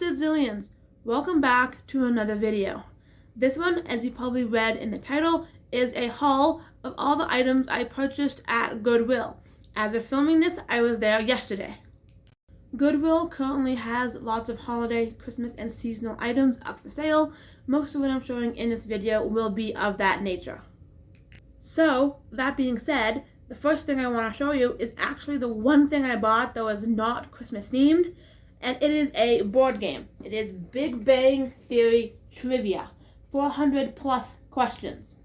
Sydzillians! Welcome back to another video. This one, as you probably read in the title, is a haul of all the items I purchased at Goodwill. As of filming this, I was there yesterday. Goodwill currently has lots of holiday, Christmas, and seasonal items up for sale. Most of what I'm showing in this video will be of that nature. So, that being said, the first thing I want to show you is actually the one thing I bought that was not Christmas themed, and it is a board game. It is Big Bang Theory Trivia, 400 plus questions.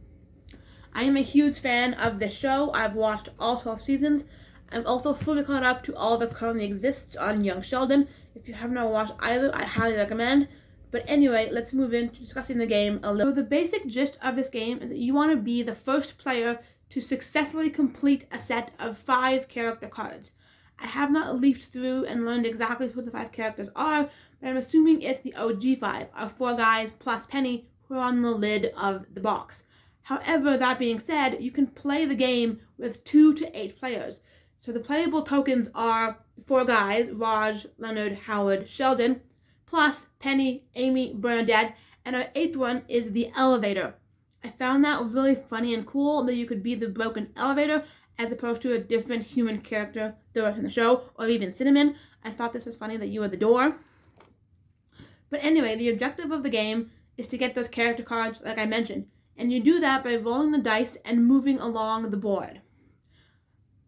I am a huge fan of this show. I've watched all 12 seasons. I'm also fully caught up to all that currently exists on Young Sheldon. If you have not watched either, I highly recommend. But anyway, let's move into discussing the game a little. So the basic gist of this game is that you want to be the first player to successfully complete a set of 5 character cards. I have not leafed through and learned exactly who the 5 characters are, but I'm assuming it's the OG 5, our 4 guys plus Penny, who are on the lid of the box. However, that being said, you can play the game with 2 to 8 players. So the playable tokens are the 4 guys, Raj, Leonard, Howard, Sheldon, plus Penny, Amy, Bernadette, and our 8th one is the elevator. I found that really funny and cool that you could be the broken elevator as opposed to a different human character that was in the show, or even Cinnamon. I thought this was funny that you were the door. But anyway, the objective of the game is to get those character cards like I mentioned, and you do that by rolling the dice and moving along the board.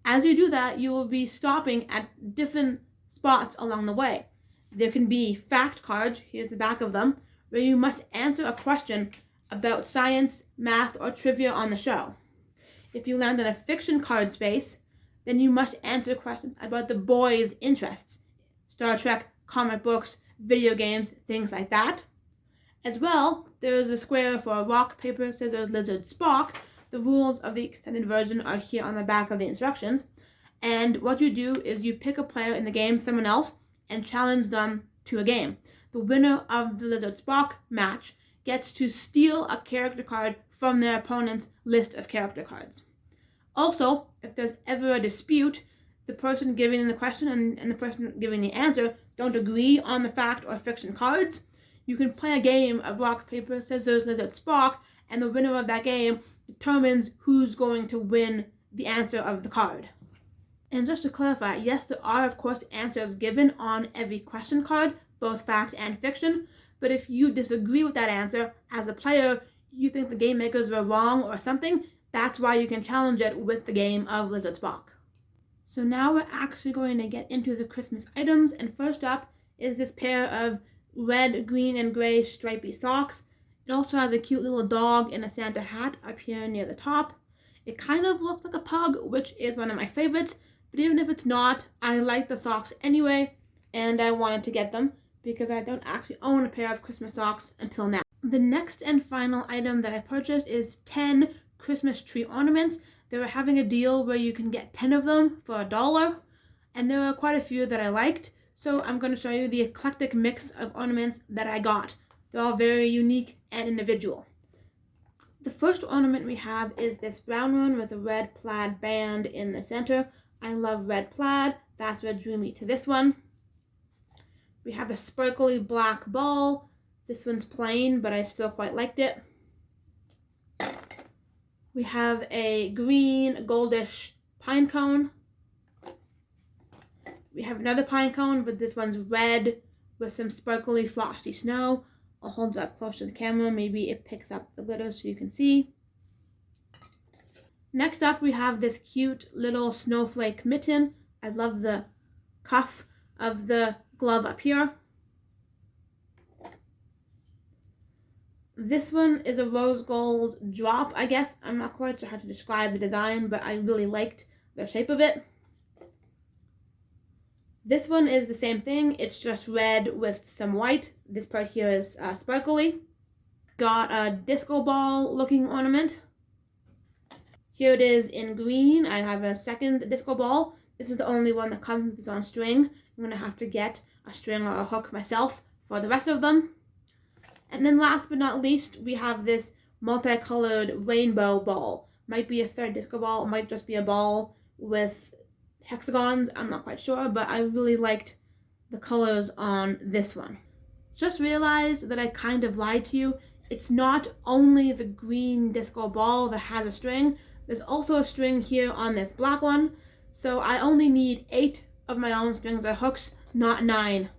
As you do that, you will be stopping at different spots along the way. There can be fact cards, here's the back of them, where you must answer a question about science, math, or trivia on the show. If you land on a fiction card space, then you must answer questions about the boys' interests. Star Trek, comic books, video games, things like that. As well, there is a square for rock, paper, scissors, lizard, Spock. The rules of the extended version are here on the back of the instructions. And what you do is you pick a player in the game, someone else, and challenge them to a game. The winner of the Lizard Spock match gets to steal a character card from their opponent's list of character cards. Also, if there's ever a dispute, the person giving the question and the person giving the answer don't agree on the fact or fiction cards, you can play a game of rock, paper, scissors, lizard, Spock, and the winner of that game determines who's going to win the answer of the card. And just to clarify, yes, there are of course answers given on every question card, both fact and fiction, but if you disagree with that answer, as a player, you think the game makers were wrong or something, that's why you can challenge it with the game of Lizard Spock. So now we're actually going to get into the Christmas items, and first up is this pair of red, green, and gray stripy socks. It also has a cute little dog in a Santa hat up here near the top. It kind of looks like a pug, which is one of my favorites, but even if it's not, I like the socks anyway, and I wanted to get them because I don't actually own a pair of Christmas socks until now. The next and final item that I purchased is 10 Christmas tree ornaments. They were having a deal where you can get 10 of them for $1, and there were quite a few that I liked, so I'm going to show you the eclectic mix of ornaments that I got. They're all very unique and individual. The first ornament we have is this brown one with a red plaid band in the center. I love red plaid. That's what drew me to this one. We have a sparkly black ball. This one's plain, but I still quite liked it. We have a green, goldish pine cone. We have another pine cone, but this one's red with some sparkly, frosty snow. I'll hold it up close to the camera. Maybe it picks up the glitter so you can see. Next up, we have this cute little snowflake mitten. I love the cuff of the glove up here. This one is a rose gold drop, I guess. I'm not quite sure how to describe the design, but I really liked the shape of it. This one is the same thing. It's just red with some white. This part here is sparkly. Got a disco ball looking ornament. Here it is in green. I have a second disco ball. This is the only one that comes with its own string. I'm going to have to get a string or a hook myself for the rest of them. And then last but not least, we have this multicolored rainbow ball. Might be a third disco ball, might just be a ball with hexagons. I'm not quite sure, but I really liked the colors on this one. just realized that I kind of lied to you. It's not only the green disco ball that has a string. There's also a string here on this black one. So I only need 8 of my own strings or hooks, not 9.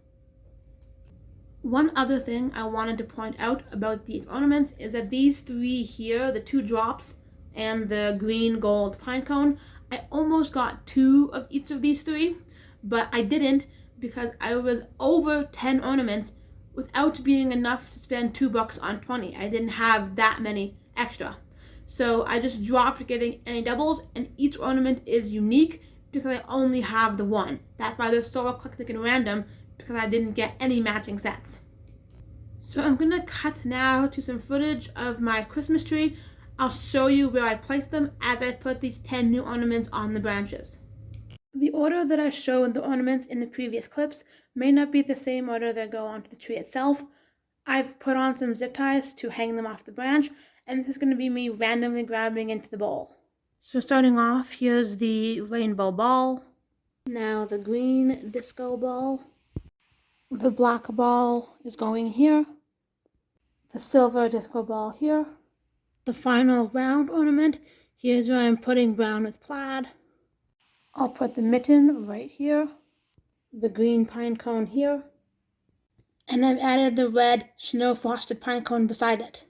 One other thing I wanted to point out about these ornaments is that these 3 here, the 2 drops and the green gold pine cone, I almost got 2 of each of these 3, but I didn't because I was over 10 ornaments without being enough to spend $2 on 20. I didn't have that many extra. So I just dropped getting any doubles, and each ornament is unique because I only have the one. That's why they're so eclectic and random, because I didn't get any matching sets. So I'm gonna cut now to some footage of my Christmas tree. I'll show you where I placed them as I put these 10 new ornaments on the branches. The order that I showed the ornaments in the previous clips may not be the same order that go onto the tree itself. I've put on some zip ties to hang them off the branch, and this is going to be me randomly grabbing into the bowl. So starting off, here's the rainbow ball. Now the green disco ball. The black ball is going here. The silver disco ball here. The final round ornament, here's where I'm putting brown with plaid. I'll put the mitten right here, the green pine cone here, and I've added the red snow frosted pine cone beside it.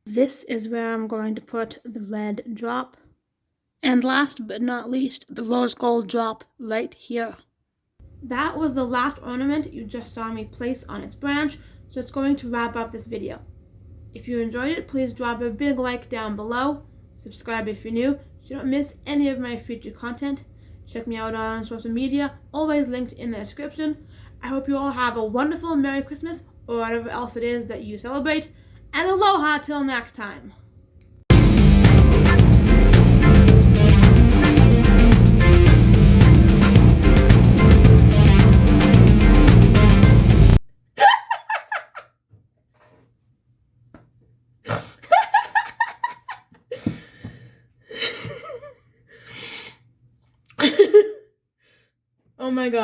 This is where I'm going to put the red drop, and last but not least, the rose gold drop right here. That was the last ornament you just saw me place on its branch, so it's going to wrap up this video. If you enjoyed it, please drop a big like down below, subscribe if you're new, so you don't miss any of my future content. Check me out on social media, always linked in the description. I hope you all have a wonderful Merry Christmas, or whatever else it is that you celebrate, and aloha till next time. Oh my God.